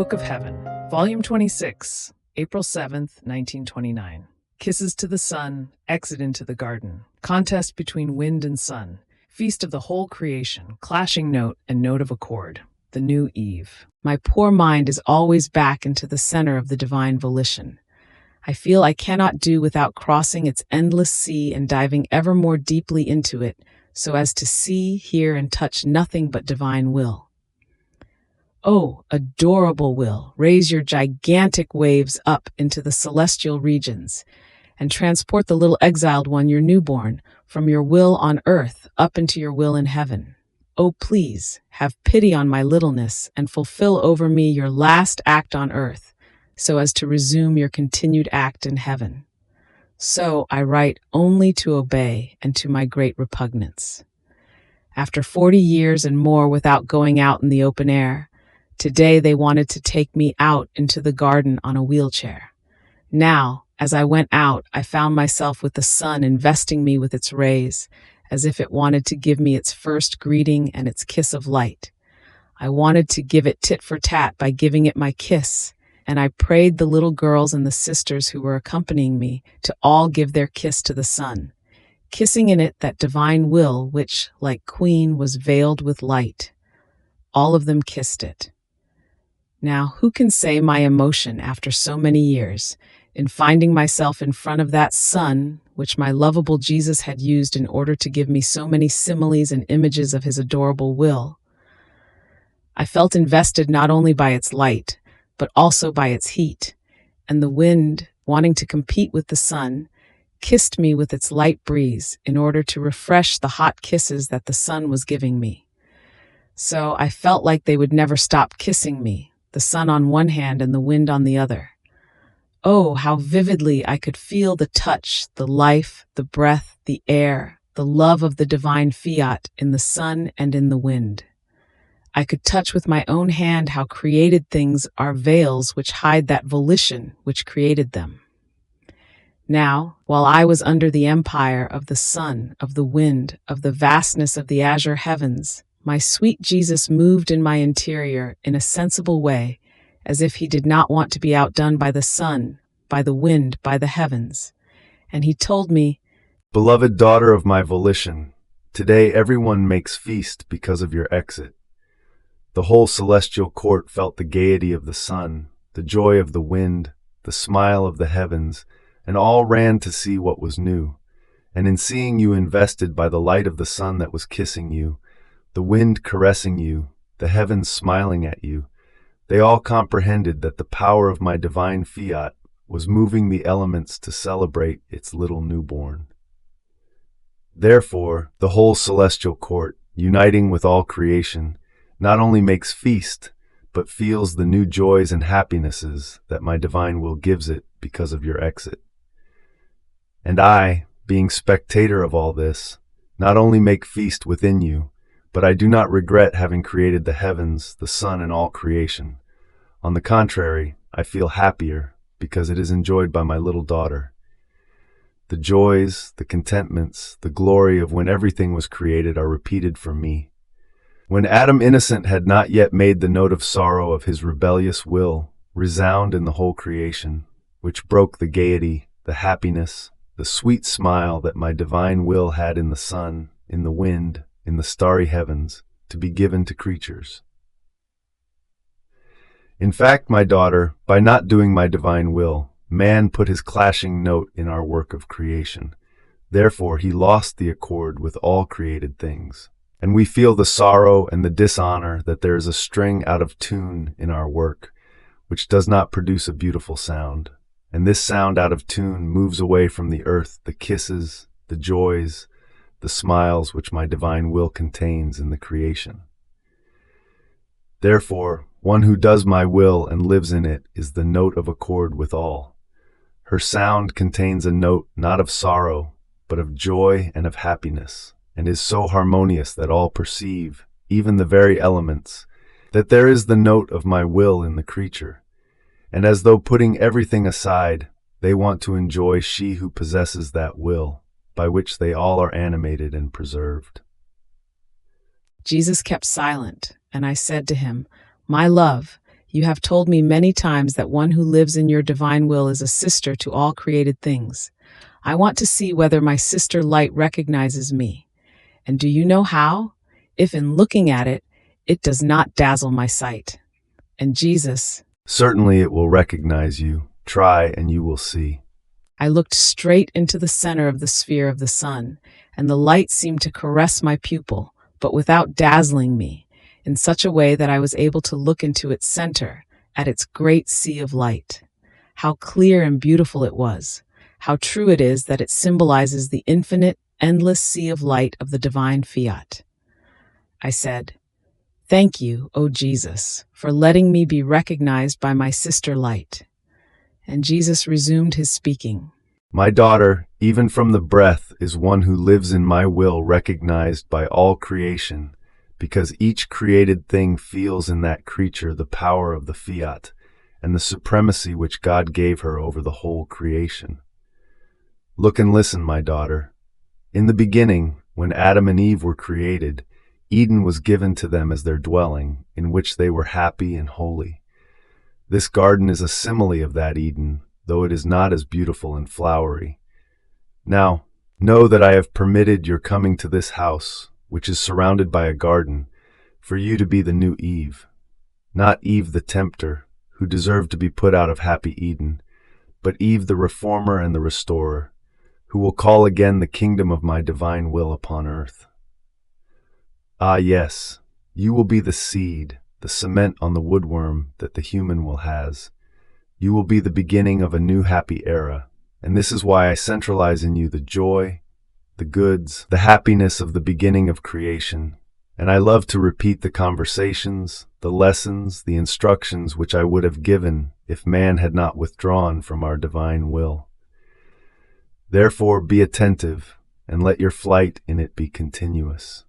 Book of Heaven, Volume 26, April 7th, 1929. Kisses to the sun, exit into the garden. Contest between wind and sun. Feast of the whole creation, clashing note and note of accord. The new Eve. My poor mind is always back into the center of the divine volition. I feel I cannot do without crossing its endless sea and diving ever more deeply into it, so as to see, hear, and touch nothing but divine will. Oh, adorable will, raise your gigantic waves up into the celestial regions, and transport the little exiled one, your newborn, from your will on earth up into your will in heaven. Oh, please, have pity on my littleness and fulfill over me your last act on earth, so as to resume your continued act in heaven. So I write only to obey and to my great repugnance. After 40 years and more without going out in the open air, today they wanted to take me out into the garden on a wheelchair. Now, as I went out, I found myself with the sun investing me with its rays, as if it wanted to give me its first greeting and its kiss of light. I wanted to give it tit for tat by giving it my kiss, and I prayed the little girls and the sisters who were accompanying me to all give their kiss to the sun, kissing in it that divine will which, like queen, was veiled with light. All of them kissed it. Now, who can say my emotion after so many years, in finding myself in front of that sun, which my lovable Jesus had used in order to give me so many similes and images of his adorable will? I felt invested not only by its light, but also by its heat, and the wind, wanting to compete with the sun, kissed me with its light breeze in order to refresh the hot kisses that the sun was giving me. So I felt like they would never stop kissing me, the sun on one hand and the wind on the other. Oh, how vividly I could feel the touch, the life, the breath, the air, the love of the divine fiat in the sun and in the wind. I could touch with my own hand how created things are veils which hide that volition which created them. Now, while I was under the empire of the sun, of the wind, of the vastness of the azure heavens, my sweet Jesus moved in my interior in a sensible way, as if he did not want to be outdone by the sun, by the wind, by the heavens. And he told me, "Beloved daughter of my volition, today everyone makes feast because of your exit." The whole celestial court felt the gaiety of the sun, the joy of the wind, the smile of the heavens, and all ran to see what was new. And in seeing you invested by the light of the sun that was kissing you, the wind caressing you, the heavens smiling at you, they all comprehended that the power of my divine fiat was moving the elements to celebrate its little newborn. Therefore, the whole celestial court, uniting with all creation, not only makes feast, but feels the new joys and happinesses that my divine will gives it because of your exit. And I, being spectator of all this, not only make feast within you, but I do not regret having created the heavens, the sun, and all creation. On the contrary, I feel happier because it is enjoyed by my little daughter. The joys, the contentments, the glory of when everything was created are repeated for me. When Adam innocent had not yet made the note of sorrow of his rebellious will resound in the whole creation, which broke the gaiety, the happiness, the sweet smile that my divine will had in the sun, in the wind, in the starry heavens, to be given to creatures. In fact, my daughter, by not doing my divine will, man put his clashing note in our work of creation. Therefore, he lost the accord with all created things. And we feel the sorrow and the dishonor that there is a string out of tune in our work, which does not produce a beautiful sound. And this sound out of tune moves away from the earth the kisses, the joys, the smiles which my divine will contains in the creation. Therefore, one who does my will and lives in it is the note of accord with all. Her sound contains a note not of sorrow, but of joy and of happiness, and is so harmonious that all perceive, even the very elements, that there is the note of my will in the creature. And as though putting everything aside, they want to enjoy she who possesses that will, by which they all are animated and preserved. Jesus kept silent, and I said to him, "My love, You have told me many times that one who lives in your divine will is a sister to all created things. I want to see whether my sister light recognizes me. And do you know how? If in looking at it, it does not dazzle my sight. And Jesus, Certainly it will recognize you. Try and you will see. I looked straight into the center of the sphere of the sun, and the light seemed to caress my pupil, but without dazzling me, in such a way that I was able to look into its center, at its great sea of light. How clear and beautiful it was! How true it is that it symbolizes the infinite, endless sea of light of the divine fiat. I said, "Thank you, O Jesus, for letting me be recognized by my sister light." And Jesus resumed his speaking. My daughter, even from the breath, is one who lives in my will, recognized by all creation, because each created thing feels in that creature the power of the fiat and the supremacy which God gave her over the whole creation. Look and listen, my daughter. In the beginning, when Adam and Eve were created, Eden was given to them as their dwelling, in which they were happy and holy. This garden is a simile of that Eden, though it is not as beautiful and flowery. Now, know that I have permitted your coming to this house, which is surrounded by a garden, for you to be the new Eve. Not Eve the tempter, who deserved to be put out of happy Eden, but Eve the reformer and the restorer, who will call again the kingdom of my divine will upon earth. Ah, yes, you will be the seed, the cement on the woodworm that the human will has. You will be the beginning of a new happy era, and this is why I centralize in you the joy, the goods, the happiness of the beginning of creation, and I love to repeat the conversations, the lessons, the instructions which I would have given if man had not withdrawn from our divine will. Therefore be attentive, and let your flight in it be continuous.